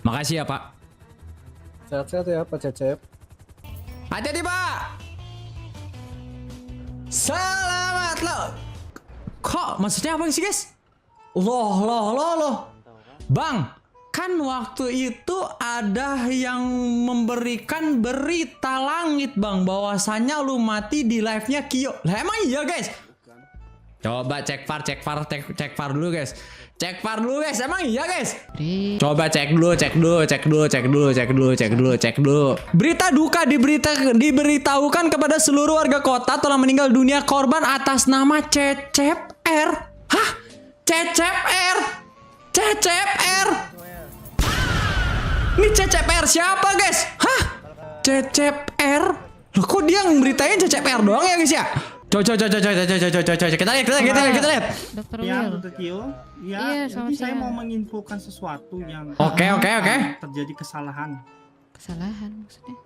Makasih ya, Pak. Sehat-sehat ya Pak Cecep. Hati-hati, Pak. Selamat lo. Kok maksudnya apa sih, guys? Loh. Bang, kan waktu itu ada yang memberikan berita langit, Bang, bahwasanya lu mati di live-nya Kyo. Lah emang iya, guys? Coba cek far dulu, guys. Cek far dulu, guys. Emang iya, guys? Coba cek dulu. Berita duka diberitahukan kepada seluruh warga kota telah meninggal dunia korban atas nama Cecep R. Hah? Cecep R. Ini Cecep R siapa, guys? Hah? Cecep R? Loh, kok dia memberitain Cecep R doang ya, guys ya? Coba kita lihat. Dokter Ya, Will. Dr. Kyo. Ya, Iya, jadi selamat saya siang. mau menginfokan sesuatu yang Oke. terjadi kesalahan. Kesalahan maksudnya?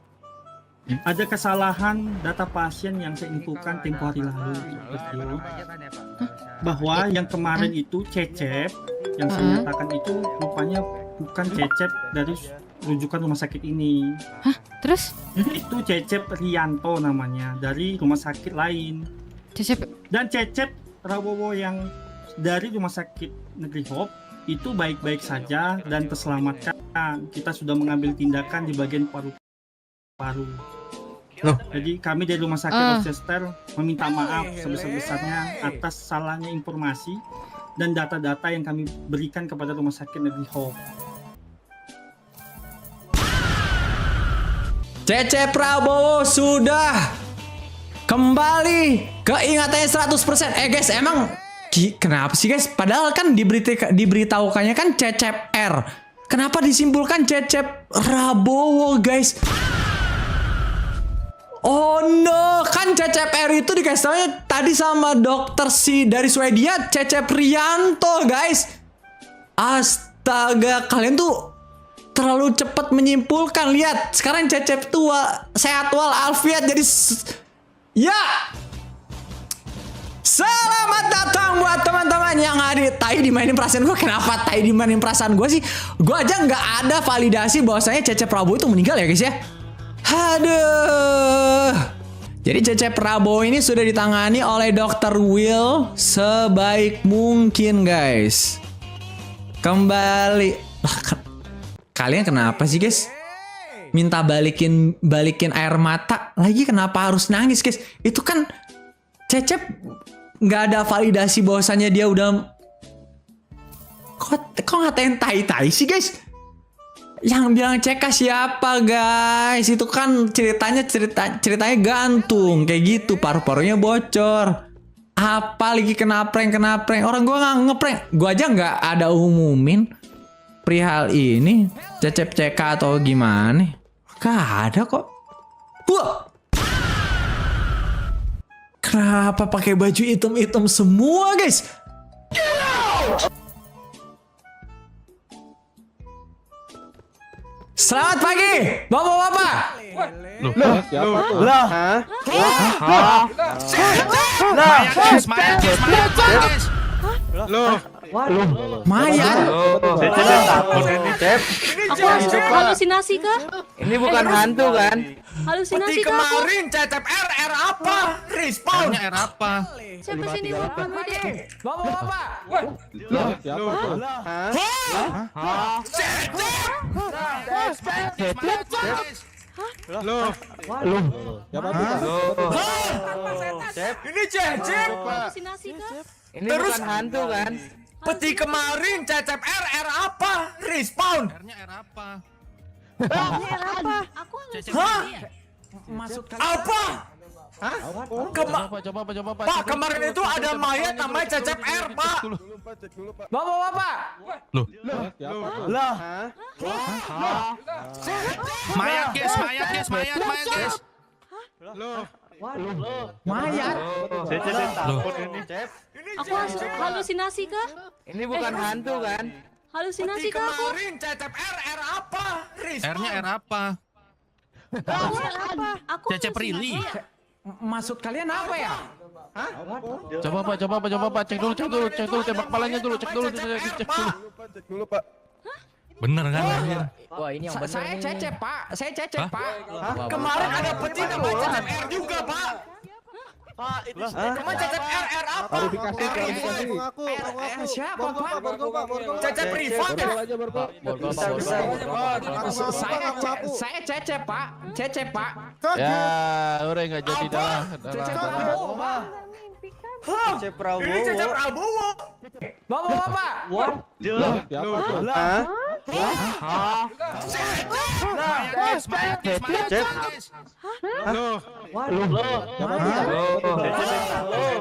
Ada kesalahan data pasien yang saya infokan tempo hari lalu, Dr. Kyo. Bahwa yang kemarin itu Cecep, yang saya nyatakan itu rupanya bukan Cecep dari rujukan rumah sakit ini. Hah? Terus? Itu Cecep Rianto namanya, dari rumah sakit lain. Cecep. Dan Cecep Prabowo yang dari rumah sakit Negeri Hope itu baik-baik saja dan terselamatkan. Kita sudah mengambil tindakan di bagian paru-paru. Jadi kami dari rumah sakit Rochester meminta maaf sebesar-besarnya atas salahnya informasi dan data-data yang kami berikan kepada rumah sakit Negeri Hope. Cecep Prabowo sudah kembali ke ingatannya 100%. Guys, emang kenapa sih, guys? Padahal kan diberitahukannya kan Cecep R. Kenapa disimpulkan Cecep Prabowo, guys? Oh no, kan Cecep R itu dikasih taunya tadi sama dokter si dari Swedia, Cecep Rianto, guys. Astaga, kalian tuh terlalu cepat menyimpulkan. Lihat, sekarang Cecep tua, sehat walafiat jadi ya. Selamat datang buat teman-teman yang hadir. Tai dimainin perasaan gue. Kenapa tai dimainin perasaan gue sih? Gue aja nggak ada validasi bahwasanya Cecep Prabowo itu meninggal ya, guys ya. Aduh. Jadi Cecep Prabowo ini sudah ditangani oleh Dr. Will sebaik mungkin, guys. Kembali. Kalian kenapa sih, guys? Minta balikin air mata lagi, kenapa harus nangis, guys? Itu kan Cecep nggak ada validasi bahwasannya dia udah. Kok ngatain tai sih, guys? Yang bilang CK siapa, guys? Itu kan ceritanya gantung kayak gitu, paru-parunya bocor. Apa lagi kena prank? Orang gua nggak ngeprank, gua aja nggak ada umumin perihal ini Cecep CK atau gimana? Gak ada kok. Wah, kenapa pakai baju hitam semua, guys? Selamat pagi, bapak-bapak. Mayat. Aku halusinasi kah? Ini bukan hantu kan? Halusinasi kah? Kemarin Cecep R apa? Respawn. R apa? Siapa sini kamu dia? Bapak-bapak. Ini Cecep. Halusinasi kah? Ini bukan hantu kan? Peti kemarin Cecep R apa? Respawn. R-nya R apa? Aku halusinasi ya? Masuk apa? Hah? Coba Pak. Pak, kemarin itu ada mayat namanya Cecep R, Pak. Bapak-bapak. Mayat guys. Mayat. Aku halusinasi kah? Ini bukan hantu kan? Halusinasi kah aku? Kemarin Cecep R apa? R-nya R apa? Aku Cecep Rili. Maksud kalian apa ya? Coba Pak, cek dulu, tembak kepalanya dulu, cek dulu. Bener kan anjir? Wah ini yang bener Saya nih. Cecep, Pak. Saya Cecep, Pak. Kemarin ada peti namanya Cecep R juga, Pak. Pak, itu kemarin Cecep R apa? Klarifikasi. Siapa, Pak? Cecep Rival. Saya Cecep, Pak. Cecep, Pak. Ya, udah nggak jadi dah. Cecep Prabowo, Pak. Cecep Prabowo. Bapak.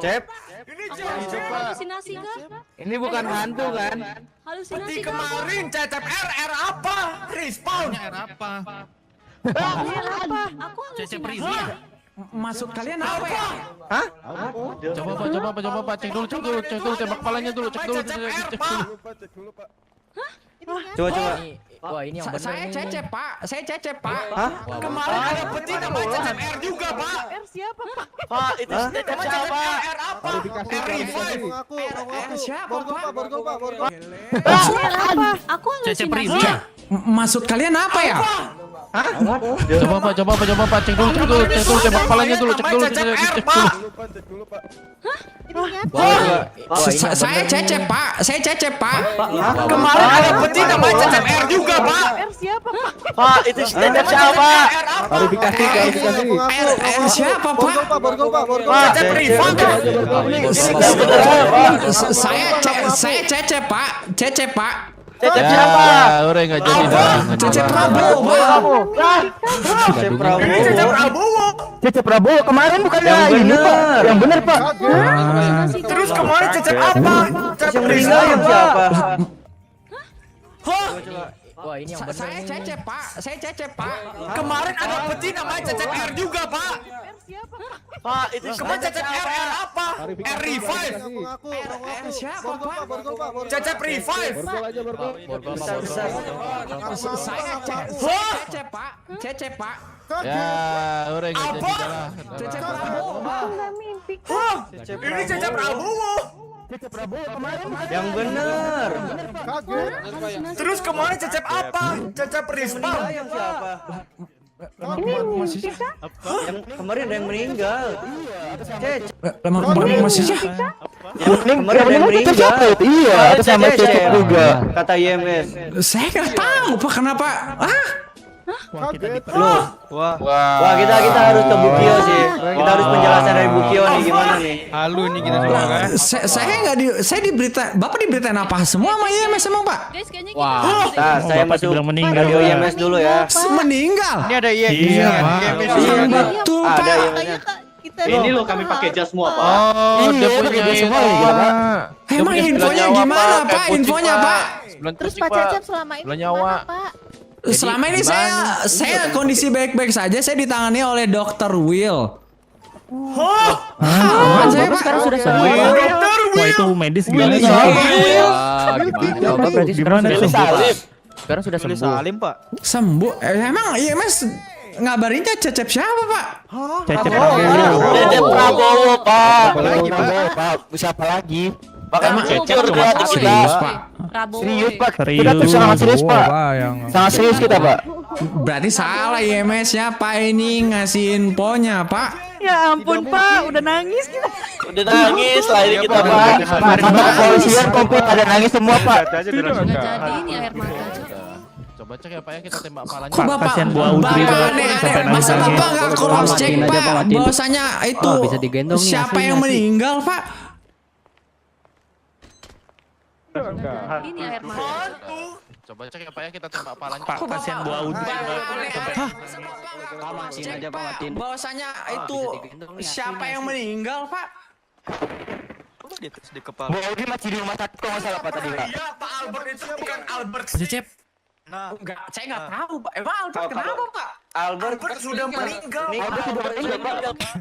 Cep, Halusinasi kah? ini bukan hantu kan? Halusinasi kah? Kemarin Cecep R apa? Respawn. R apa? Aku Cecep halusinasi. Rizky. Maksud kalian apa ya? Coba Pak, cek dulu, tembak kepalanya dulu, cek dulu. Coba. Wah ini yang bener Saya nih. Cecep, Pak. Saya Cecep, Pak. Kemarin ada peti namanya Cecep R juga, Pak. R siapa, Pak? Pak, itu Cecep siapa? R apa? Klarifikasi. Siapa, Pak? Aku Cecep halusinasi. Rizky. Maksud kalian apa ya? Coba Pak, cek dulu, tembak kepalanya dulu, cek dulu. Saya Cecep, Pak. Saya Cecep, Pak. Kemarin ada peti namanya Cecep R juga, Pak. R siapa, Pak? Pak, itu Cecep siapa? Klarifikasi. Siapa, Pak? Cecep Rival. Saya Cecep, Pak. Cecep, Pak. Cecep siapa? Udah nggak jadi dah. Cecep Prabowo, Pak. Cecep Prabowo. Cecep Prabowo kemarin bukan yang bener. Yang bener, Pak. Terus kemarin Cecep apa? Cecep meninggal yang siapa? Wah ini yang bener Saya nih. Cecep, Pak. Saya Cecep, Pak. Kemarin ada peti namanya Cecep R juga, Pak. Pak, itu kemarin Cecep R apa? R Revive. Siapa, Pak? Cecep Revive. Saya Cecep, Pak. Cecep, Pak. Ya, udah nggak jadi dah. Cecep Prabowo, Pak. Ini Cecep Prabowo. Cecep Prabowo kemarin yang bener. Terus kemarin Cecep apa? Cecep Respawn. Yang siapa? Yang kemarin ada yang meninggal. Cecep. Maksudnya? Kemarin ada yang meninggal. Iya, itu sama Cecep juga. Kata IMS. Saya nggak tahu, Pak. Kenapa? Loh, wah kita harus ke Bukio sih. Kita harus penjelasan dari Bukio nih gimana nih. Halu nih kita semua kan. Saya nggak di, saya diberita, Bapak diberitain apa semua sama IMS emang, Pak? Guys, kayaknya Wah. kita Nah, saya masuk radio IMS dulu ya. Meninggal. Ini ada iya, Pak. Iya, betul, Ada Pak. IMS. Ini loh kami pakai jas semua, Pak. Oh, dia punya semua ya, Pak. Emang infonya gimana, Pak? Infonya, Pak? Terus Pak Cecep selama ini gimana, Pak? Selama ini saya kondisi baik-baik saja. Saya ditangani oleh Dr. Will. Aman saya, Pak. Sekarang sudah sembuh. Wah itu medis gimana sih? Wah, gimana? Bapak berarti sekarang sudah sembuh. Sekarang sudah sembuh. Salim, Pak. Sembuh. Emang IMS ngabarin Cecep siapa, Pak? Cecep Cecep Prabowo, Pak. Apalagi Pak? Siapa lagi? Bahkan Cecep cuma Serius, Pak. Prabowo. Serius, Pak. Kita tuh sangat serius, Pak. Sangat serius kita, Pak. Berarti salah IMS-nya, Pak, ini ngasih infonya, Pak. Ya ampun Pak, udah nangis kita. Udah nangis lah ini kita, Pak. Sama kepolisian komplit ada nangis semua, Pak. Nggak jadi ini air mata. Coba cek ya Pak ya, kita tembak kepalanya. Kok Bapak, kasihan Bu Audrey, Bapak Pak. aneh-aneh. Sampai nangis Masa aja. Bapak nggak cross check, Matiin aja, Pak, Pak? matiin. Bahwasanya itu bisa digendong nih, siapa asli, yang asli. meninggal, Pak? Ini air mata. Coba cek ya Pak ya, kita tembak kepalanya. Pak, kasihan Bu Audrey. Cross check, Pak. Bahwasanya itu siapa yang meninggal, Pak? Bu Audrey masih di rumah sakit kok nggak salah, Pak, tadi, Pak. Iya, Pak Albert itu bukan Albert. Cecep. Enggak, saya nggak tahu, Pak. Emang Albert kenapa, Pak? Albert sudah meninggal. Albert sudah meninggal, Pak.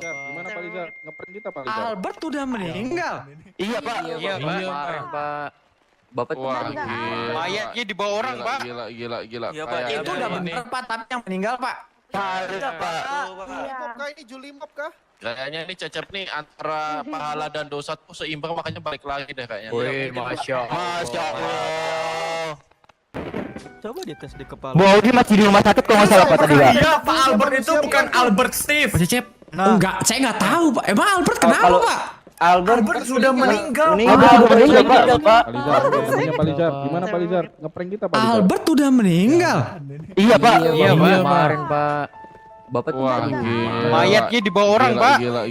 Gimana Pak Liza? Ngeprint kita Pak Albert udah meninggal. Iya, Pak. Iya, Pak. Bapak tuh Wah, meninggal. gila. Mayatnya dibawa orang, Gila, Pak. Gila. Iya, Pak. Kayak Itu udah ini. bener, Pak, tapi yang meninggal, Pak. Harus, Pak. Ini Juli Mop kah? Kayaknya ini Cecep nih antara pahala dan dosa tuh seimbang, makanya balik lagi deh kayaknya. Wih, Masya Allah. Coba dites di kepala. Bu Audi masih di rumah sakit kalau nggak salah Pak tadi Pak. Iya, Pak Albert itu bukan Albert Steve. Pak Cecep. Nah. Enggak, saya nggak tahu Pak. Emang Albert kenapa kalau- Pak? Albert sudah meninggal. Albert sudah meninggal Pak. Palizar, ngomongnya Palizar. Gimana Palizar? Ngeprank kita Palizar. Albert udah meninggal. Iya Pak. Iya, Pak. Kemarin Pak. Bapak tuh Wah, tadi. gila. Mayatnya dibawa orang, Gila, Pak. Gila.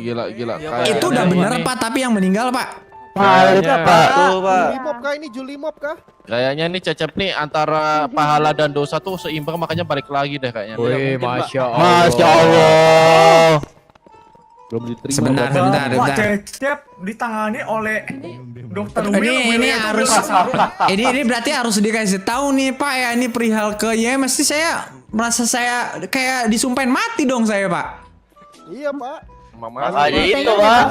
Iya, Pak. Itu udah bener Pak, tapi yang meninggal Pak. Kemarin Pak. Tuh, Pak. Julimop kah ini Julimop kah? Kayaknya nih Cecep nih antara pahala dan dosa tuh seimbang, makanya balik lagi deh kayaknya. Wih, Masya Masya Allah. Belum diterima. Sebentar, Bapak. sebentar, Pak sebentar. Cecep ditangani oleh Dokter Will. Ini harus ini berarti harus dikasih tahu nih Pak ya, ini perihal ke ya mesti saya merasa saya kayak disumpahin mati dong saya Pak. Iya, Pak. Makanya itu Pak.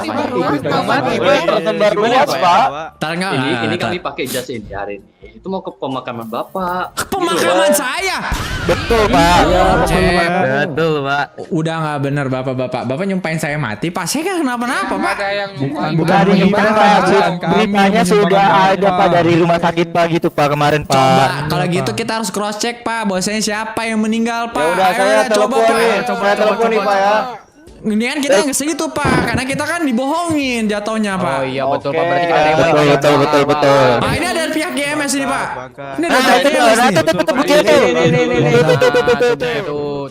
Tersebar luas Pak. Enggak. Ini kami pakai jas ini hari ini. Itu mau ke pemakaman Bapak. Pemakaman saya. Betul Pak. Cep. Betul Pak. Udah nggak bener Bapak-bapak. Bapak nyumpahin saya mati Pak. Saya kan kenapa-napa Pak. Bukan nyumpahin Pak. Beritanya sudah ada Pak dari rumah sakit Pak gitu Pak kemarin Pak. Coba kalau gitu kita harus cross check Pak. Bahwasanya siapa yang meninggal Pak. Ya udah Ayo, saya coba telepon Pak. nih. Saya telepon nih Pak ya. Ini kan kita nggak segitu Pak, karena kita kan dibohongin jatuhnya Pak. Iya, betul Pak. Oke. Berarti kita terima. Betul. Ah, ini ada pihak GMS ini Pak. Ini ada Nah, pihak itu GMS nih. betul begitu.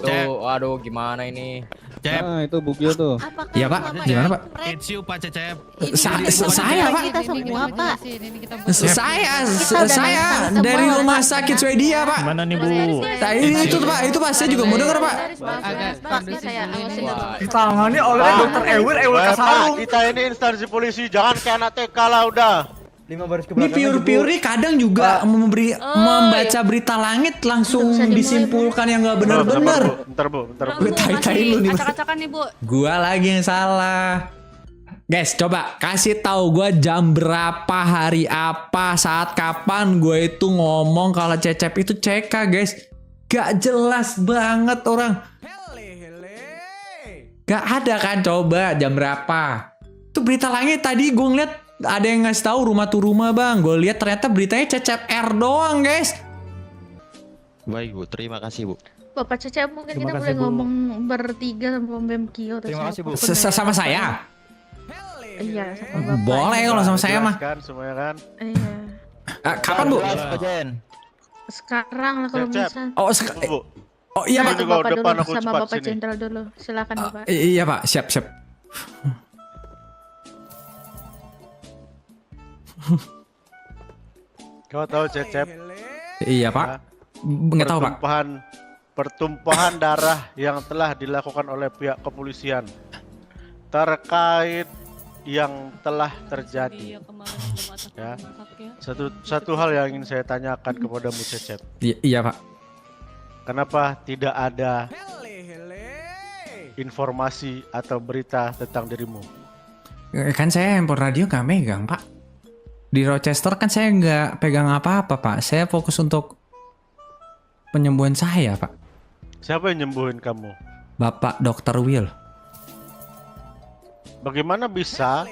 Tuh, aduh gimana ini? Nah, itu bugil tuh. Iya Pak, gimana Pak? Saya Pak. Kita semua Pak. Saya dari rumah sakit Swedia Pak. Mana nih Bu? Nah, itu Pak, itu Pak saya juga mau denger Pak. Ditangani oleh Dokter Ewil Kasarung. Kita ini instansi polisi, jangan kayak anak TK lah udah. 5 baris ke Ini pure kadang juga membaca berita langit langsung disimpulkan yang nggak benar-benar. Bentar, Bu. Tai lu nih. Acak-acakan nih, Bu. Gua lagi yang salah. Guys, coba kasih tahu gua jam berapa, hari apa, saat kapan gue itu ngomong kalau Cecep itu CK, guys. Gak jelas banget orang. Gak ada kan, coba jam berapa. Itu berita langit tadi gue ngeliat ada yang ngasih tahu rumah tuh rumah bang. Gue lihat ternyata beritanya Cecep R doang, guys. Baik Bu, terima kasih Bu. Bapak Cecep mungkin Terima kita kasih, boleh Bu. ngomong bertiga sama Bem Kio. Terima kasih, Bu. Sama saya. Iya, sama Bapak. Boleh kalau sama saya mah. Kan semuanya kan. Iya. Kapan Bu? Sekarang lah kalau Cecep. bisa. Bu. Oh iya Nah, Pak. itu juga Bapak depan dulu aku sama cepat Bapak sini. Jenderal dulu. Silakan Bapak. Iya Pak, siap. Kau tahu Cecep? Iya Pak. Nggak tahu Pak. Pertumpahan darah yang telah dilakukan oleh pihak kepolisian terkait yang telah terjadi. Ya. Satu hal yang ingin saya tanyakan kepadamu Cecep. Iya Pak. Kenapa tidak ada informasi atau berita tentang dirimu? Kan saya handphone radio nggak megang Pak. Di Rochester kan saya nggak pegang apa-apa Pak. Saya fokus untuk penyembuhan saya Pak. Siapa yang nyembuhin kamu? Bapak Dr. Will. Bagaimana bisa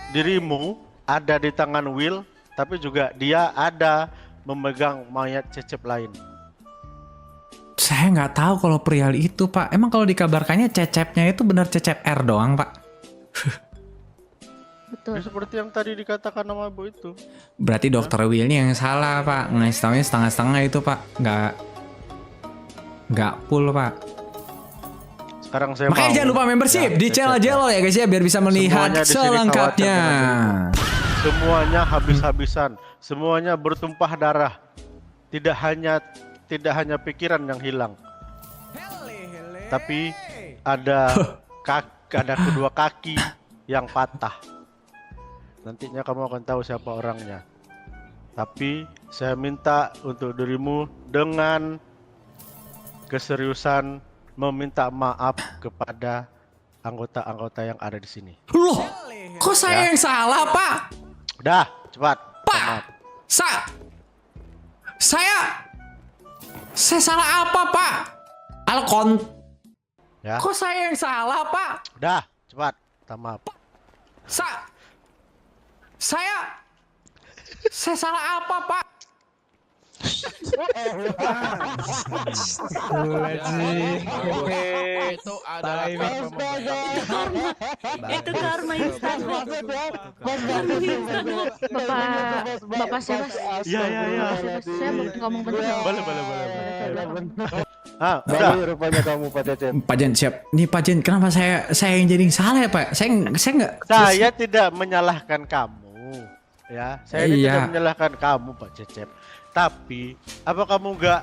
dirimu ada di tangan Will, tapi juga dia ada memegang mayat Cecep lain? Saya nggak tahu kalau perihal itu Pak. Emang kalau dikabarkannya Cecepnya itu benar Cecep R doang Pak? Betul. Ya, seperti yang tadi dikatakan nama Ibu itu. Berarti Dr. Will-nya yang salah Pak. Ngasih taunya setengah-setengah itu Pak. Nggak full Pak. Sekarang saya Makanya mau. jangan lupa membership di channel Jello ya guys ya, biar bisa melihat Semuanya di sini selengkapnya. khawatir semuanya habis-habisan, semuanya bertumpah darah. Tidak hanya pikiran yang hilang, tapi ada kedua kaki yang patah. Nantinya kamu akan tahu siapa orangnya. Tapi saya minta untuk dirimu dengan keseriusan meminta maaf kepada anggota-anggota yang ada di sini. Loh, kok saya yang salah Pak? Udah, cepat. Pak, Maaf. saya salah apa Pak? Ya. Kok saya yang salah Pak? Udah, cepat. Minta maaf. Saya salah apa Pak? Itu ada Itu karma instan. Bapak siapa? Iya. Saya mau ngomong bentar. Boleh. Ah, udah. Rupanya kamu Pak Cecep. Pak Jen siap. Nih Pak Jen, kenapa saya yang jadi salah ya Pak? Saya nggak. Saya tidak menyalahkan kamu, ya. Saya ini Iya. tidak menyalahkan kamu, Pak Cecep. Tapi, apa kamu nggak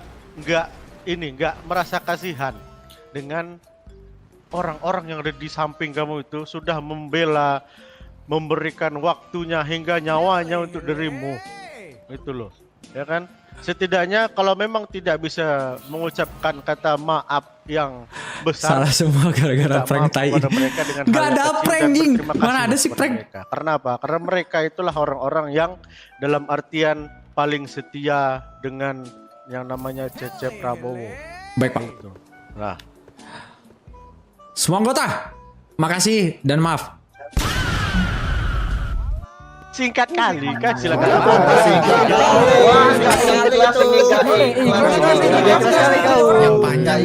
merasa kasihan dengan orang-orang yang ada di samping kamu itu sudah memberikan waktunya hingga nyawanya untuk dirimu, itu loh, ya kan? Setidaknya kalau memang tidak bisa mengucapkan kata maaf yang besar, Salah semua gara-gara minta prank maaf tai. kepada mereka dengan Nggak hal yang ada kecil dan prank, Ding. berterima Mana kasih ada sih kepada prank? mereka. Karena apa? Karena mereka itulah orang-orang yang dalam artian paling setia dengan yang namanya Cecep Prabowo. Baik Pak. Gitu. Nah, Semua anggota, makasih dan maaf. singkat kali kan, silakan. yang panjang.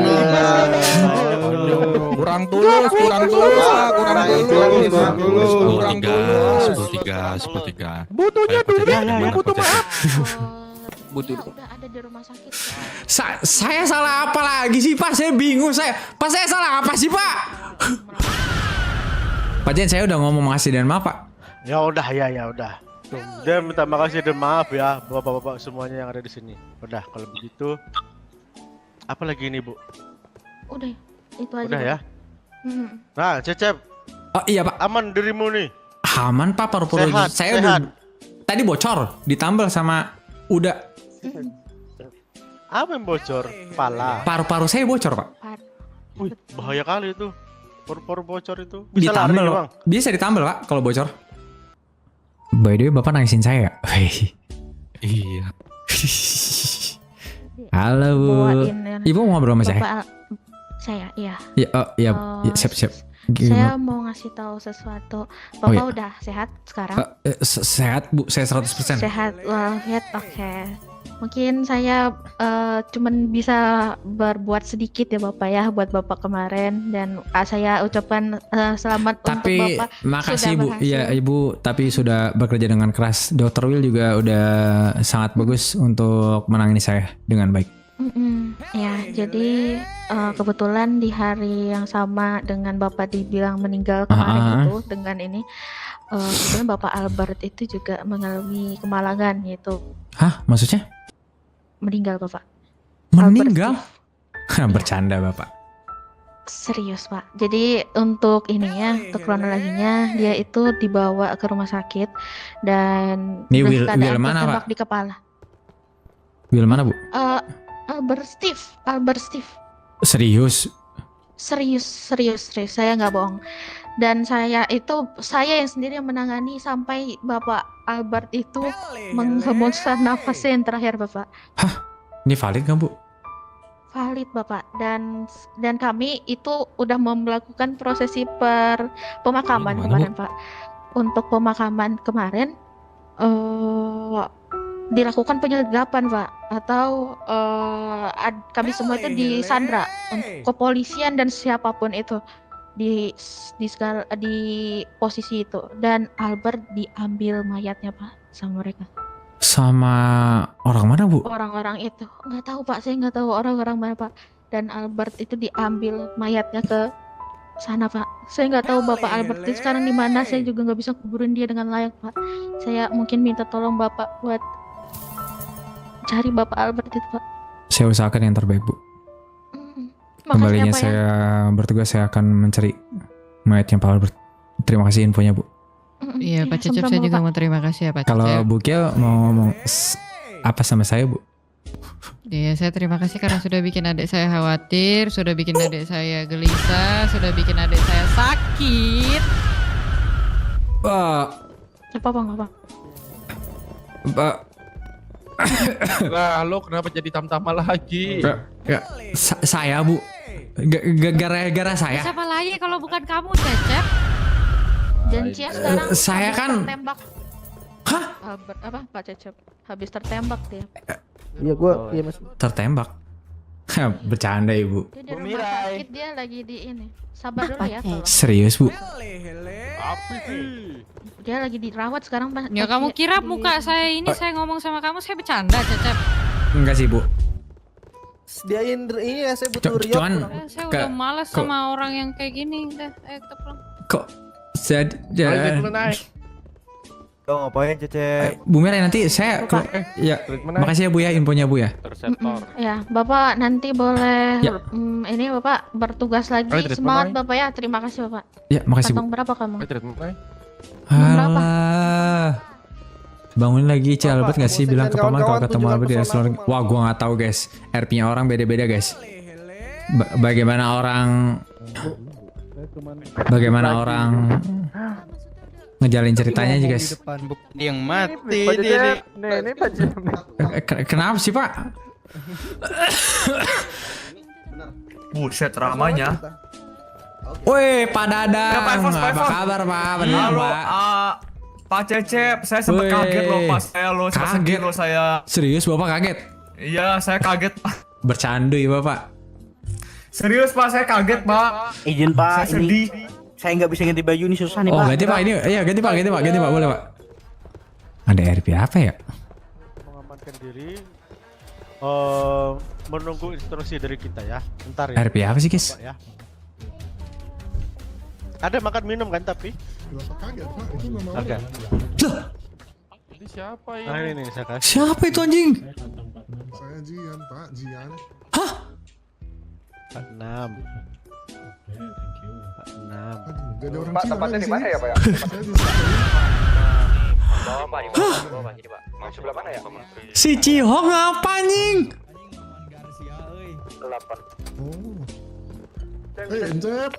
Kurang tulus. 10-3. Butuhnya dulu deh, butuh maaf. Butuh. Udah ada di rumah sakit. Saya salah apa lagi sih Pak? Saya bingung. Saya salah apa sih Pak? Pak Jen, saya udah ngomong makasih dan maaf Pak. Ya udah. Tuh, dia minta makasih dan maaf ya, bapak-bapak semuanya yang ada di sini. Udah, kalau begitu, apa lagi ini Bu? Udah, itu aja. Udah ya. Hmm. Nah, Cecep, Oh iya Pak. aman dirimu nih. Aman Pak, paru-paru Sehat, saya sehat. tadi bocor, ditambal sama udah Apa yang bocor? Kepala. paru-paru saya bocor Pak. Wih, bahaya kali itu. Paru-paru bocor itu. Bisa lari Ditambal, Bang. bisa ditambal Pak kalau bocor. By the way, Bapak nangisin saya. Wih. Iya. Halo Bu. Bawain ya. Ibu mau ngobrol sama saya? Bapak, saya, iya. Ya, iya, Oh, siap. Saya Gimana? mau ngasih tahu sesuatu. Oh, Bapak iya. udah sehat sekarang? Sehat Bu, saya 100%. Sehat walafiat, oke. Mungkin saya cuman bisa berbuat sedikit ya Bapak ya buat Bapak kemarin, dan saya ucapkan selamat Tapi untuk Bapak. makasih sudah Bu, berhasil. iya Ibu, tapi sudah bekerja dengan keras. Dr. Will juga udah sangat bagus untuk menangani saya dengan baik. Ya, jadi kebetulan di hari yang sama dengan Bapak dibilang meninggal kemarin itu, dengan ini kebetulan Bapak Albert itu juga mengalami kemalangan, yaitu Hah, maksudnya? meninggal Bapak. Meninggal? Bercanda Bapak. Serius Pak. Jadi untuk ini ya, untuk kronologinya dia itu dibawa ke rumah sakit dan Ini dalam Will keadaan mana, tertembak Pak? di kepala. Will mana Bu? Albert Steve. Serius? Serius. Saya nggak bohong. Dan saya yang sendiri yang menangani sampai Bapak Albert itu menghembuskan nafasnya yang terakhir Bapak. Ini valid kan Bu? Valid Bapak, dan kami itu udah melakukan prosesi pemakaman Gimana, kemarin Pak. Untuk pemakaman kemarin dilakukan penyadapan Pak, atau kami semua itu disandra untuk kepolisian dan siapapun itu di posisi itu, dan Albert diambil mayatnya Pak sama mereka. Sama orang mana Bu? Orang-orang itu nggak tahu Pak, saya nggak tahu orang-orang mana Pak. Dan Albert itu diambil mayatnya ke sana Pak. Saya nggak tahu Bapak Albert itu sekarang di mana. Saya juga nggak bisa kuburin dia dengan layak Pak. Saya mungkin minta tolong Bapak buat cari Bapak Albert itu Pak. Saya usahakan yang terbaik Bu. Makasih Kembalinya ya, Pak, ya. saya bertugas, saya akan mencari mayatnya Pak Albert. Terima kasih infonya Bu. Iya Pak Cecep, sama-sama, saya juga Pak. mau terima kasih ya Pak Kalau Cecep. Bu Kiel mau ngomong apa sama saya Bu? Iya, saya terima kasih karena sudah bikin adik saya khawatir, sudah bikin adik saya gelisah, sudah bikin adik saya sakit. Apa nggak Pak? Lah, lo kenapa jadi tam-tama lagi? Saya Bu, gara-gara saya. Siapa lagi kalau bukan kamu, Cecep? Dan Cia sekarang Saya habis kan- tertembak. Hah? Albert apa Pak Cecep habis tertembak dia. Iya gua, iya Mas. Tertembak. Bercanda ibu. Dia di rumah sakit, dia lagi di ini. Sabar dulu ya, tolong. Serius bu? Dia lagi dirawat sekarang, Pak. Ya kamu kira muka saya ini saya ngomong sama kamu saya bercanda, Cecep. Enggak sih bu. Sediain ini ya, saya butuh riok. Cuman Saya Kak, udah malas kok- sama orang yang kayak gini. Udah, ayo kita pulang. kok Ayo saya naik. Lo ngapain Cecep? Bu Mira nanti saya ya makasih ya Bu ya infonya Bu ya. Ya, Bapak nanti boleh Ya. ini Bapak bertugas lagi. Ayo, treatment Semangat aja. Bapak ya. Terima kasih Bapak. Ya makasih Bu. Kantong berapa kamu? Ayo treatment aja. berapa? Alah. Bangun lagi Ci Albert nggak sih bilang ke paman kalau ketemu Albert di restoran. Wah gua nggak tahu guys. RP-nya orang beda-beda guys. Bagaimana orang ngejalin ceritanya aja guys. Yang mati Ini Pak Cecep. Kenapa sih Pak? Buset ramanya. Woi Pak Dadang, Ya, Pak Evos, Pak apa Evos. kabar Pak? Benar Pak? Pak Cecep, saya sempat Weh. kaget loh pas saya Kaget? sedih loh saya. Serius Bapak kaget? Iya, saya kaget. Bercanda ya Bapak? Serius Pak, saya kaget Pak. Izin Pak, Saya sedih. saya nggak bisa ganti baju ini susah nih Oh Pak. ganti Pak ini, iya ganti Pak, boleh Pak. Ada RP apa ya? Mengamankan diri. Menunggu instruksi dari kita ya. Bentar ya. RP apa sih guys? Pak, ya. Ada makan minum kan tapi? Harga. Ini siapa Nah ini? ini nih saya kasih. Siapa itu anjing? Saya Jian, Pak, Jian. Hah? Pak 6. Pak 6. Aduh, gak ada orang Cina di mana ya, Pak ya? Saya di Si Cihong apa anjing? Oh. Encep.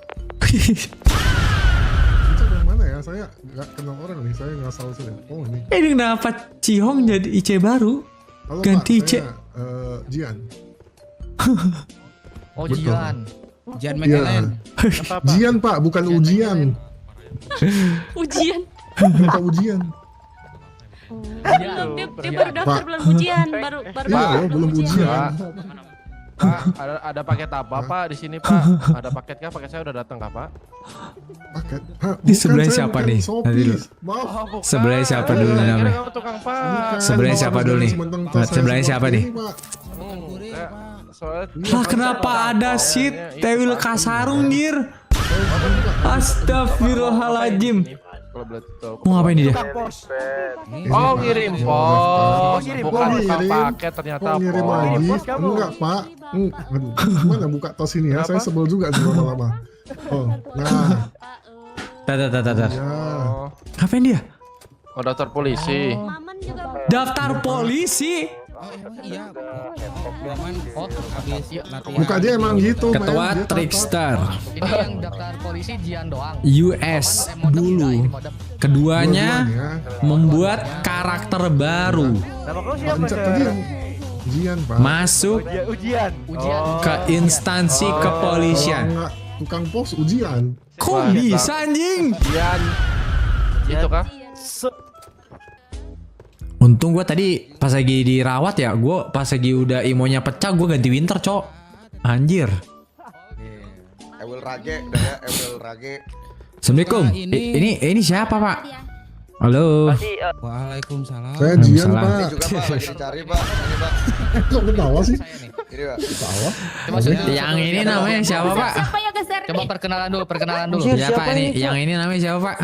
Encep yang mana ya? Saya nggak kenal orang nih, saya nggak tahu sih. Oh ini. Ini kenapa Cihong jadi IC baru? Halo Ganti Pak, IC. saya Jian. Oh Betul. Jian. Jian Iya. Apa Pak? Jian Pak, bukan ujian. Ujian. Bukan ujian. Belum, dia baru daftar Pak. belum ujian, baru Iya, loh, belum ujian. Pak, ada paket apa Pak di sini Pak? Ada paket kah? Paket saya udah datang kah Pak? Paket. Hah, Di bukan, sebelah saya siapa bukan nih? Shopee. Nanti dulu. Maaf. Bukan. Sebelahnya siapa dulu Kira namanya? kamu tukang Pak. Bukan. Sebelahnya siapa Kalau dulu nih? sementang tas saya Sebelahnya siapa seperti nih? ini, Pak. Soalnya Lah kenapa ada shit Tewil Kasarung dir? Astagfirullahaladzim. Kalau boleh tahu. Mau ngapain dia? Oh ngirim pos, ngirim bukan pos. tukang Ngirim. paket ternyata Oh, ngirim pos. lagi? Enggak, Pak. Gimana buka tos ini ya? Saya sebel juga sih lama-lama. Oh, nah, Tar. ya. Oh, Ngapain dia? oh daftar polisi. Maman juga. Daftar polisi. Muka dia emang gitu, Ketua men. Dia Trickster Ini yang daftar polisi Jian doang. US dulu. Keduanya ya. membuat karakter baru. Nama kau Pak siapa? Encep tadi yang Jian, Pak. Masuk Ujian. ke instansi Kalau kepolisian. enggak tukang pos ujian. Kok bisa anjing? Jian. Itu kah? Untung gue tadi pas lagi dirawat ya, gue pas lagi udah imonya pecah, gue ganti winter cok. Anjir. Ewel Rage, udah ya, Ewel Rage. Assalamualaikum. Ini siapa pak? Halo. Waalaikumsalam. Saya Jian, Waalaikumsalam. Pak. Juga Pak lagi dicari Pak. Ini Pak. Kok ketawa sih? Ini Pak. Ketawa? Yang ini namanya siapa pak? Siapa yang geser nih? Coba perkenalan dulu. Ya pak, ini yang ini namanya siapa pak?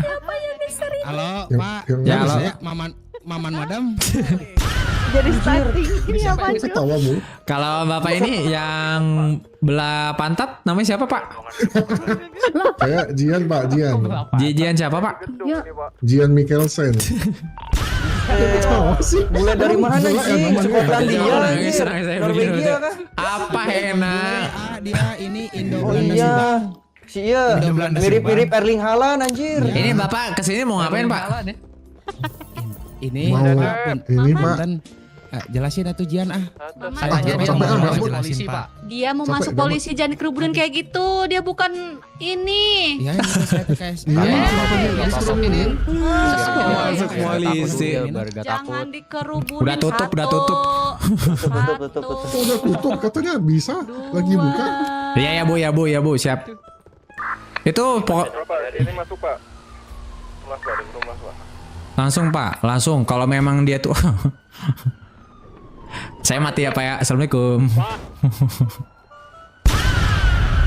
Halo, Yang- Pak. yang Ya, mana halo. sih? Maman Madam. Jadi starting. Ini apa Kok ketawa Bu? Kalau bapak ini yang belah pantat namanya siapa pak? Saya Jian, Pak, Jian. Jian siapa pak? Jian Mikkelsen. Ketawa sih. Mulai dari mana Gila, sih? namanya. Skotlandia. Nangis, nangis, saya begini, Norwegia betul. kah? Apa enak? Dia ini Indo Oh iya. Si iya. Mirip-mirip Erling Haaland anjir. Ini bapak kesini mau ngapain pak? Ini Mau ini, Pak. punten. Jelasin atuh Jian ah. Mama, Capek, Dia mau capek, masuk Bang. polisi Pak. dia mau Capek, masuk gak polisi, jangan dikeruburin kayak gitu. Dia bukan ini. Iya ini saya tuh kayak. Iya, kenapa dia Iya, masuk ini. ini? Masuk polisi. Jangan dikeruburin. Udah tutup, udah tutup. Tutup. Oh, udah tutup katanya bisa lagi buka. Iya ya bu, siap. Itu Ini masuk Pak. Rumah Pak. langsung Pak, langsung. Kalau memang dia tuh, saya mati ya Pak ya. Assalamualaikum.